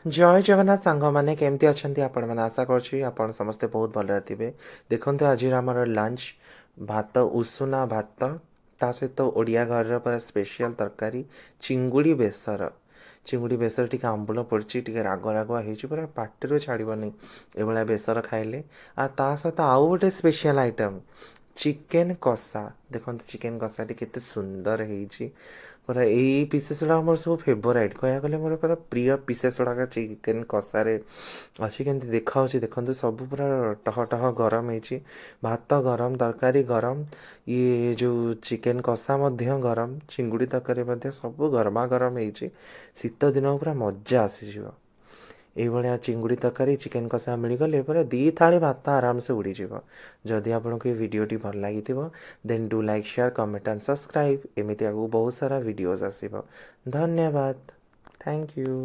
ଜୟ ଜଗନ୍ନାଥ ସାଙ୍ଗମାନେ କେମିତି ଅଛନ୍ତି ଆପଣମାନେ ଆଶା କରୁଛି ଆପଣ ସମସ୍ତେ ବହୁତ ଭଲରେ ଥିବେ। ଦେଖନ୍ତୁ ଆଜିର ଆମର ଲଞ୍ଚ ଭାତ ଉଷୁନା ଭାତ ତା ସହିତ ଓଡ଼ିଆ ଘରର ପୁରା ସ୍ପେଶିଆଲ ତରକାରୀ ଚିଙ୍ଗୁଡ଼ି ବେସର। ଚିଙ୍ଗୁଡ଼ି ବେସର ଟିକେ ଆମ୍ବୁଲ ପଡ଼ିଛି ଟିକେ ରାଗ ରାଗୁଆ ହେଇଛି ପୁରା ପାଟିରୁ ଛାଡ଼ିବନି ଏଭଳିଆ ବେସର ଖାଇଲେ। ଆଉ ତା ସହିତ ଆଉ ଗୋଟେ ସ୍ପେଶିଆଲ ଆଇଟମ୍ ଚିକେନ କଷା। ଦେଖନ୍ତୁ ଚିକେନ କଷାଟି କେତେ ସୁନ୍ଦର ହେଇଛି। ପୁରା ଏଇ ପିସେସ୍ ଗୁଡ଼ା ମୋର ସବୁ ଫେଭରାଇଟ୍ କହିବାକୁ ଗଲେ ମୋର ପୁରା ପ୍ରିୟ ପିସେସ୍ ଗୁଡ଼ାକ ଚିକେନ କଷାରେ ଅଛି। କେମିତି ଦେଖାହେଉଛି ଦେଖନ୍ତୁ ସବୁ ପୁରା ଟହ ଟହ ଗରମ ହେଇଛି। ଭାତ ଗରମ ତରକାରୀ ଗରମ ଇଏ ଯେଉଁ ଚିକେନ କଷା ମଧ୍ୟ ଗରମ ଚିଙ୍ଗୁଡ଼ି ତରକାରୀ ମଧ୍ୟ ସବୁ ଗରମା ଗରମ ହେଇଛି। ଶୀତ ଦିନକୁ ପୁରା ମଜା ଆସିଯିବ। ଏଇଭଳିଆ ଚିଙ୍ଗୁଡ଼ି ତରକାରୀ ଚିକେନ କଷା ମିଳିଗଲେ ପୁରା ଦୁଇ ଥାଳି ଭାତ ଆରାମସେ ଉଡ଼ିଯିବ। ଯଦି ଆପଣଙ୍କୁ ଏ ଭିଡ଼ିଓଟି ଭଲ ଲାଗିଥିବ then do like share comment and subscribe. ଏମିତି ଆଗକୁ ବହୁତ ସାରା ଭିଡ଼ିଓଜ୍ ଆସିବ। ଧନ୍ୟବାଦ। Thank you.